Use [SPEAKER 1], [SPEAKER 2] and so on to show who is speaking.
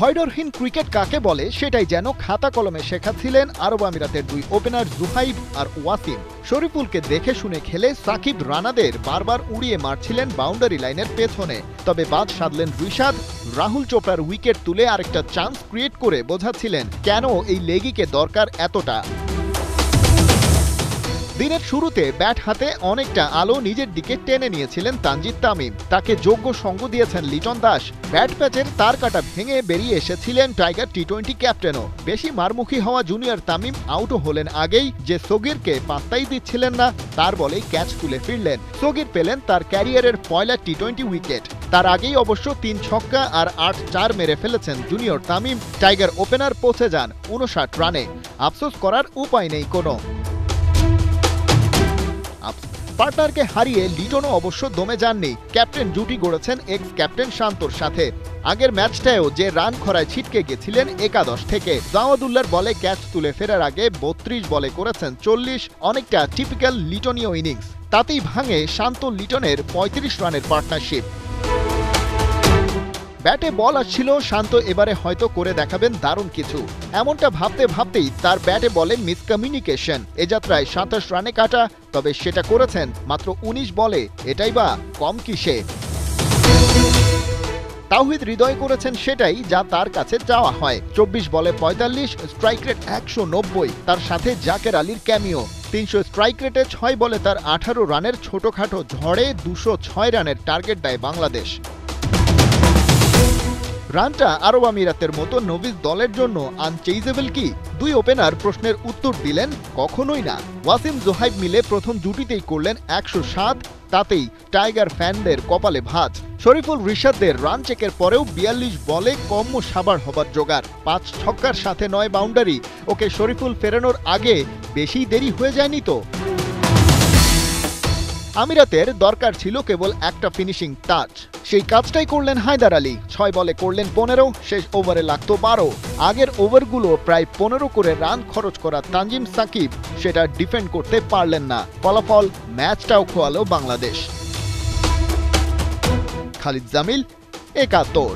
[SPEAKER 1] ভয়ডরহীন cricket কাকে বলে সেটাই যেন খাতা কলমে শেখাচ্ছিলেন আরব আমিরাতের দুই ওপেনার জুহাইব আর ওয়াসিম। শরীফুলকে দেখে শুনে খেলে সাকিব রানাদের বারবার উড়িয়ে মারছিলেন বাউন্ডারি লাইনের পেছনে, তবে বাদ সাধলেন রিশাদ। রাহুল চোপড়ার উইকেট তুলে আরেকটা চান্স ক্রিয়েট করে বোঝাচ্ছিলেন কেন এই লেগিকে দরকার এতটা। দিনের শুরুতে ব্যাট হাতে অনেকটা আলো নিজের দিকে টেনে নিয়েছিলেন তানজিদ তামিম। তাকে যোগ্য সঙ্গ দিয়েছেন লিটন দাস। ব্যাট প্যাচের তার কাটা ভেঙে বেরিয়ে এসেছিলেন টাইগার টি-20 ক্যাপ্টেনও। বেশি মারমুখী হওয়া জুনিয়র তামিম আউটও হলেন আগেই যে সগিরকে পাত্তাই দিচ্ছিলেন না, তার বলেই ক্যাচ তুলে ফিরলেন। সগির পেলেন তার ক্যারিয়ারের পয়লা টি-20 উইকেট। তার আগেই অবশ্য 3 ছক্কা আর 8 চার মেরে ফেলেছেন জুনিয়র তামিম। টাইগার ওপেনার পৌঁছে যান 59 রানে। আফসোস করার উপায় নেই কোনো। পার্টনারকে হারিয়ে লিটনও অবশ্য দমে যাননি। ক্যাপ্টেন জুটি গড়েছেন এক্স ক্যাপ্টেন শান্তর সাথে। আগের ম্যাচটায়ও যে রান খরায় ছিটকে গেছিলেন একাদশ থেকে। জাওয়াদুল্লাহর বলে ক্যাচ তুলে ফেরার আগে 32 বলে করেছেন 40, অনেকটা টিপিক্যাল লিটনীয় ইনিংস। তাতেই ভাঙে শান্ত লিটনের 35 রানের পার্টনারশিপ। ব্যাটে বল আসছিল, শান্ত এবারে হয়তো করে দেখাবেন দারুণ কিছু, এমনটা ভাবতে ভাবতেই তার ব্যাটে বলে মিসকমিউনিকেশন। এ যাত্রায় 27 রানে কাটা, তবে সেটা করেছেন মাত্র 19 বলে। এটাই বা কম কিসে? তাওহিদ হৃদয় করেছেন সেটাই যা তার কাছে চাওয়া হয়। 24 বলে 45, স্ট্রাইক রেট 190। তার সাথে জাকের আলীর ক্যামিও। 300 স্ট্রাইক রেটে 6 বলে তার 18 রানের ছোটখাটো ঝড়ে 206 রানের টার্গেট দেয় বাংলাদেশ। রানটা আরব আমিরাতের মতো নভিস দলের জন্য আনচেইজেবল কি? দুই ওপেনার প্রশ্নের উত্তর দিলেন কখনোই না। ওয়াসিম জোহাইব মিলে প্রথম জুটিতেই করলেন 107, তাতেই টাইগার ফ্যানদের কপালে ভাঁজ। শরীফুল রিশাদদের রান চেকের পরেও 42 বলে কম সাবার হবার জোগাড়। 5 ছক্কার সাথে 9 বাউন্ডারি। ওকে শরীফুল ফেরানোর আগে বেশি দেরি হয়ে যায়নি তো? আমিরাতের দরকার ছিল কেবল একটা ফিনিশিং টাচ। সেই কাজটাই করলেন হায়দার আলী। 6 বলে করলেন 15, শেষ ওভারে লাগতো 12। আগের ওভারগুলো প্রায় 15 করে রান খরচ করা তানজিম সাকিব সেটা ডিফেন্ড করতে পারলেন না। ফলাফল ম্যাচটাও খোয়ালো বাংলাদেশ। খালিদ জামিল, একাত্তর।